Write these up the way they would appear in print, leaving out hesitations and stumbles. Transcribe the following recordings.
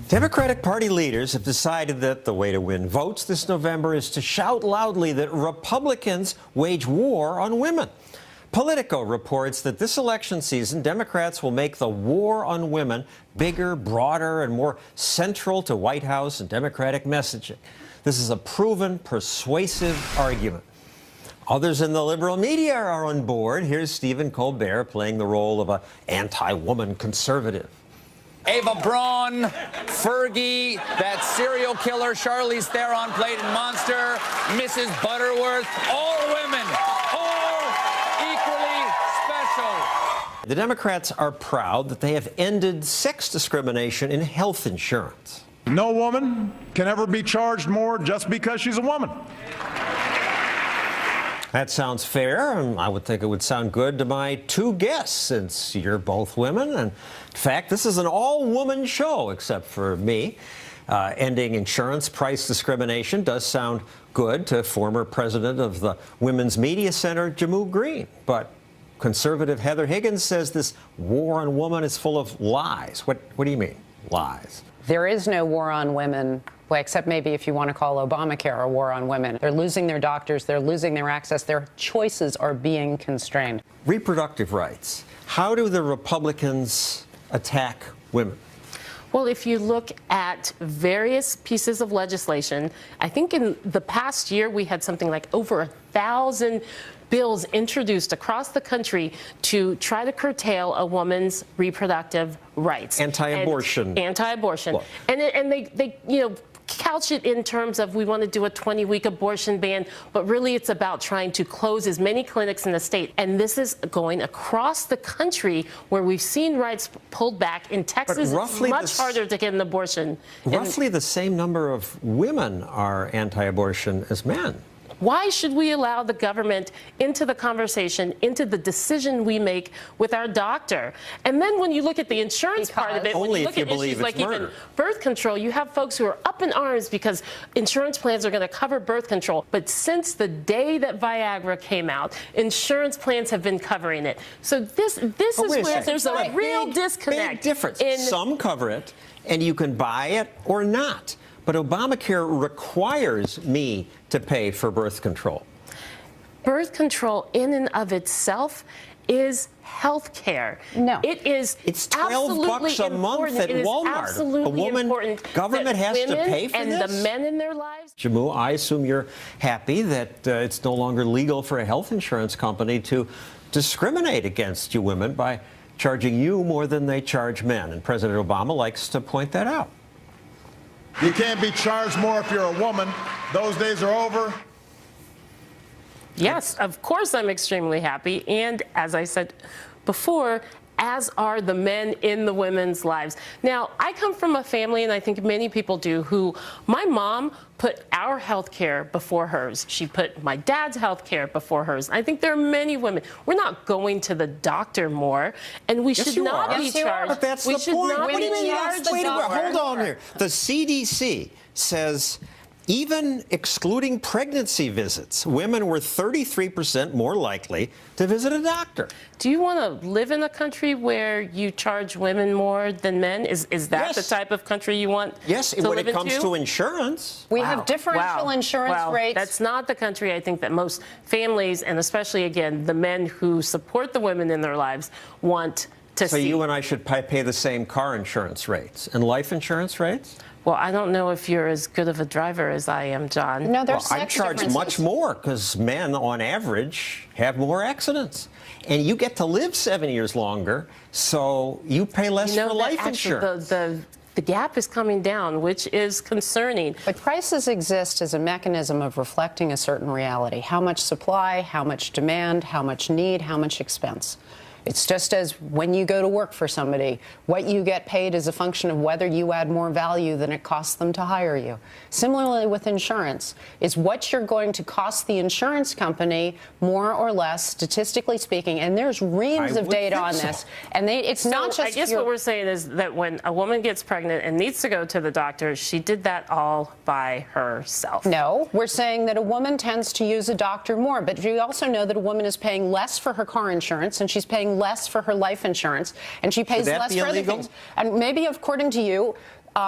Democratic Party leaders have decided that the way to win votes this November is to shout loudly that Republicans wage war on women. Politico reports that this election season, Democrats will make the war on women bigger, broader, and more central to White House and Democratic messaging. This is a proven, persuasive argument. Others in the liberal media are on board. Here's Stephen Colbert playing the role of an anti-woman conservative. Ava Braun, Fergie, that serial killer Charlize Theron played in Monster, Mrs. Butterworth, all women, all equally special. The Democrats are proud that they have ended sex discrimination in health insurance. No woman can ever be charged more just because she's a woman. That sounds fair, and I would think it would sound good to my two guests, since you're both women. And in fact, this is an all-woman show, except for me. Ending insurance price discrimination does sound good to former president of the Women's Media Center, Jammu Green. But conservative Heather Higgins says this war on women is full of lies. What do you mean, lies? There is no war on women. Well, except maybe if you want to call Obamacare a war on women. They're losing their doctors, they're losing their access, their choices are being constrained. Reproductive rights. How do the Republicans attack women? Well, if you look at various pieces of legislation, I think in the past year we had something like over 1,000 bills introduced across the country to try to curtail a woman's reproductive rights. Anti-abortion. Anti-abortion. Well, and they couch it in terms of we want to do a 20-week abortion ban, but really it's about trying to close as many clinics in the state. And this is going across the country where we've seen rights pulled back. In Texas, it's much harder to get an abortion. Roughly the same number of women are anti-abortion as men. Why should we allow the government into the conversation, into the decision we make with our doctor? And then when you look at the insurance part of it, only when you look at issues like even birth control, you have folks who are up in arms because insurance plans are going to cover birth control. But since the day that Viagra came out, insurance plans have been covering it. So this is where there's a real disconnect. Big difference. Some cover it, and you can buy it or not. But Obamacare requires me to pay for birth control. Birth control in and of itself is health care. No. It's $12 a month at Walmart. A woman, government has to pay for this? And the men in their lives. Jammu, I assume you're happy that it's no longer legal for a health insurance company to discriminate against you women by charging you more than they charge men. And President Obama likes to point that out. You can't be charged more if you're a woman. Those days are over. Yes, of course I'm extremely happy. And as I said before, as are the men in the women's lives. Now, I come from a family, and I think many people do, who my mom put our health care before hers. She put my dad's health care before hers. I think there are many women. We're not going to the doctor more, and we should not be charged. But that's the point. What do you mean? Hold on here. The CDC says even excluding pregnancy visits, women were 33% more likely to visit a doctor. Do you want to live in a country where you charge women more than men? Is that the type of country you want to live into? When it comes to insurance. We have differential insurance rates. That's not the country I think that most families, and especially, again, the men who support the women in their lives, want to see. So you and I should pay the same car insurance rates and life insurance rates? Well, I don't know if you're as good of a driver as I am, John. No, there's I charge much more because men, on average, have more accidents. And you get to live 7 years longer, so you pay less for life insurance. The gap is coming down, which is concerning. But prices exist as a mechanism of reflecting a certain reality. How much supply, how much demand, how much need, how much expense. It's just as when you go to work for somebody, what you get paid is a function of whether you add more value than it costs them to hire you. Similarly with insurance, is what you're going to cost the insurance company more or less, statistically speaking, and there's reams of data on this. And it's not just. I guess what we're saying is that when a woman gets pregnant and needs to go to the doctor, she did that all by herself. No, we're saying that a woman tends to use a doctor more, but we also know that a woman is paying less for her car insurance and she's paying less for her life insurance, and she pays less for other things. And maybe, according to you,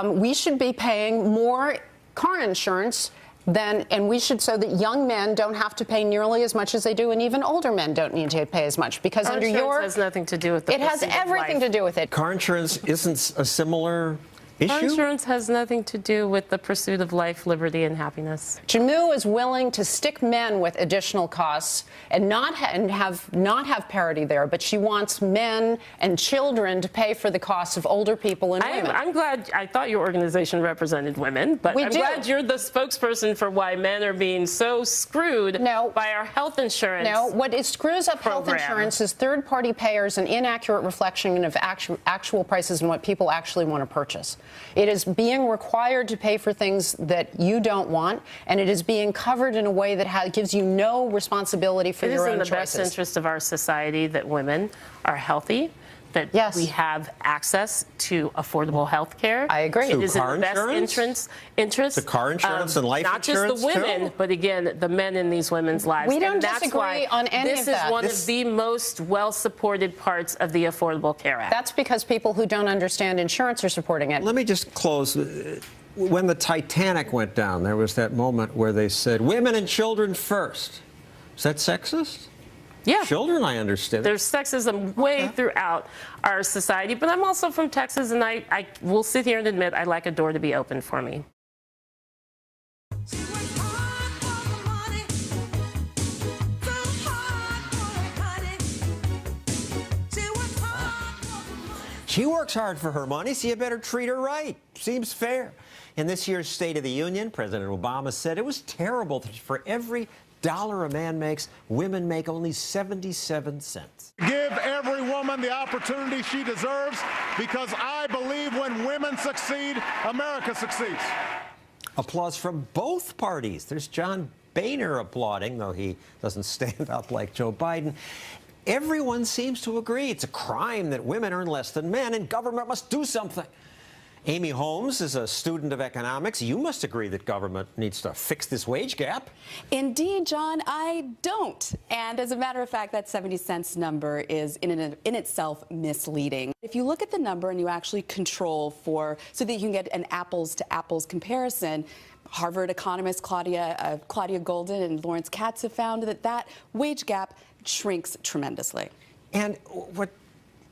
we should be paying more car insurance and we should, so that young men don't have to pay nearly as much as they do, and even older men don't need to pay as much, because Car under your... It has nothing to do with the It has everything to do with it. Car insurance isn't a similar issue? Car insurance has nothing to do with the pursuit of life, liberty, and happiness. Jammu is willing to stick men with additional costs and not have parity there, but she wants men and children to pay for the costs of older people and women. I'm glad. I thought your organization represented women, but I'm glad you're the spokesperson for why men are being so screwed by our health insurance. No, what screws up health insurance is third-party payers and inaccurate reflection of actual prices and what people actually want to purchase. It is being required to pay for things that you don't want, and it is being covered in a way that gives you no responsibility for your own choices. It is in the best interest of our society that women are healthy, that we have access to affordable health care. I agree. It is in the best interest. The car insurance and life insurance, insurance, not just the women, but again, the men in these women's lives. We don't disagree on any of that. This is one of the most well-supported parts of the Affordable Care Act. That's because people who don't understand insurance are supporting it. Let me just close. When the Titanic went down, there was that moment where they said, women and children first. Is that sexist? Yeah. Children, I understand. There's sexism way throughout our society, but I'm also from Texas, and I will sit here and admit I like a door to be open for me. She works hard for her money, so you better treat her right. Seems fair. In this year's State of the Union, President Obama said it was terrible that for every dollar a man makes, women make only 77 cents. Give every woman the opportunity she deserves, because I believe when women succeed, America succeeds. Applause from both parties. There's John Boehner applauding, though he doesn't stand up like Joe Biden. Everyone seems to agree it's a crime that women earn less than men, and government must do something. Amy Holmes is a student of economics. You must agree that government needs to fix this wage gap. Indeed, John, I don't. And as a matter of fact, that 70 cents number is in itself misleading. If you look at the number and you actually control so that you can get an apples-to-apples comparison, Harvard economists Claudia Golden and Lawrence Katz have found that wage gap shrinks tremendously. And what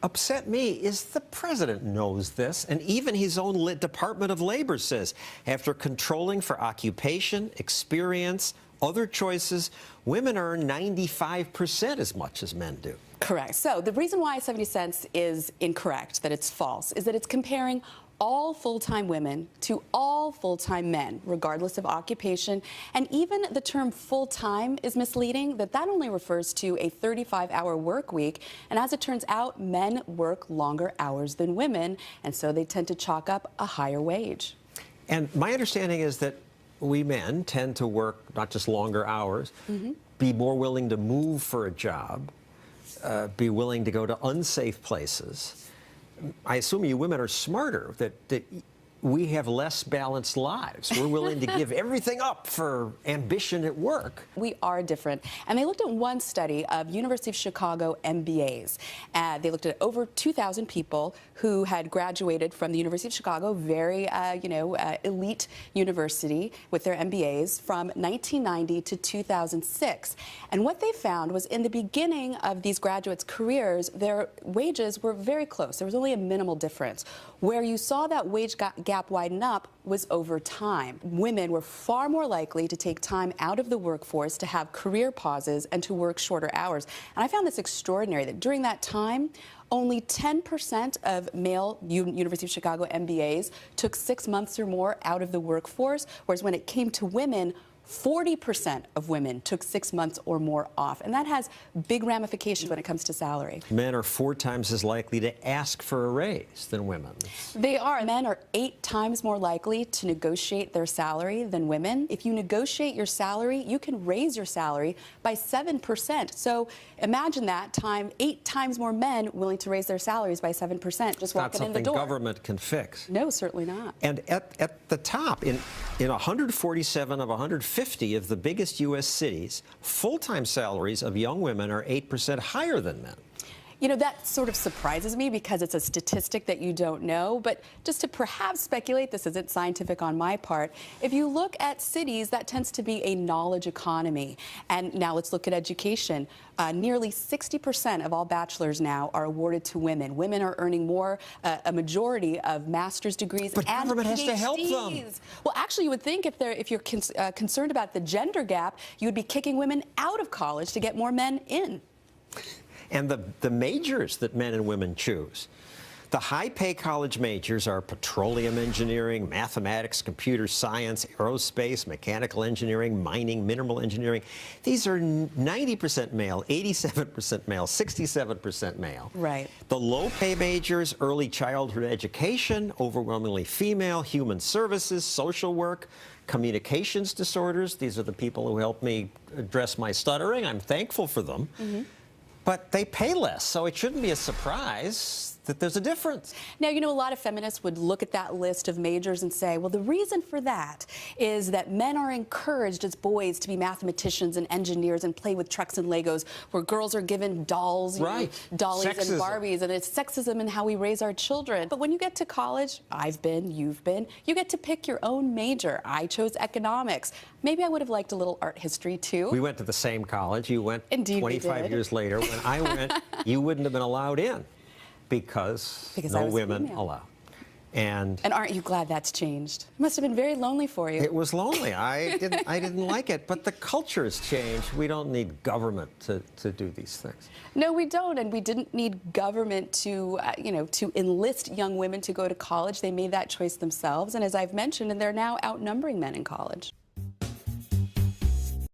upset me is the president knows this, and even his own Department of Labor says after controlling for occupation, experience, other choices, women earn 95% as much as men do. Correct. So the reason why 70 cents is incorrect, that it's false, is that it's comparing all full-time women to all full-time men, regardless of occupation. And even the term full-time is misleading, that only refers to a 35-hour work week. And as it turns out, men work longer hours than women, and so they tend to chalk up a higher wage. And my understanding is that we men tend to work not just longer hours, be more willing to move for a job, be willing to go to unsafe places. I assume you women are smarter, that we have less balanced lives. We're willing to give everything up for ambition at work. We are different. And they looked at one study of University of Chicago MBAs. They looked at over 2,000 people who had graduated from the University of Chicago, very, elite university with their MBAs from 1990 to 2006. And what they found was in the beginning of these graduates' careers, their wages were very close. There was only a minimal difference. Where you saw that wage gap widen up was over time. Women were far more likely to take time out of the workforce, to have career pauses, and to work shorter hours. And I found this extraordinary, that during that time, only 10% of male University of Chicago MBAs took 6 months or more out of the workforce, whereas when it came to women, 40% of women took 6 months or more off. And that has big ramifications when it comes to salary. Men are 4 times as likely to ask for a raise than women. They are. Men are 8 times more likely to negotiate their salary than women. If you negotiate your salary, you can raise your salary by 7%. So imagine that, 8 times more men willing to raise their salaries by 7%, just walking in the door. Not something government can fix. No, certainly not. And at the top, in 147 of 150 of the biggest U.S. cities, full-time salaries of young women are 8% higher than men. You know, that sort of surprises me because it's a statistic that you don't know. But just to perhaps speculate, this isn't scientific on my part, if you look at cities, that tends to be a knowledge economy. And now let's look at education. Nearly 60% of all bachelors now are awarded to women. Women are earning more, a majority of master's degrees but and government PhDs. has to help them. Well, actually, you would think if you're concerned about the gender gap, you would be kicking women out of college to get more men in. And the majors that men and women choose. The high-pay college majors are petroleum engineering, mathematics, computer science, aerospace, mechanical engineering, mining, mineral engineering. These are 90% male, 87% male, 67% male. Right. The low-pay majors, early childhood education, overwhelmingly female, human services, social work, communications disorders. These are the people who helped me address my stuttering. I'm thankful for them. Mm-hmm. But they pay less, so it shouldn't be a surprise that there's a difference. Now, you know, a lot of feminists would look at that list of majors and say, well, the reason for that is that men are encouraged as boys to be mathematicians and engineers and play with trucks and Legos, where girls are given dolls, right. dollies Sexism. and Barbies, and it's sexism in how we raise our children. But when you get to college, I've been, you've been, you get to pick your own major. I chose economics. Maybe I would have liked a little art history, too. We went to the same college. You went. Indeed, 25 years later. When I went, you wouldn't have been allowed in because no women female. allowed. And aren't you glad that's changed? It must have been very lonely for you. it was lonely. I didn't like it. But the culture has changed. We don't need government to do these things. No, we don't, and we didn't need government to, to enlist young women to go to college. They made that choice themselves, and as I've mentioned, and they're now outnumbering men in college.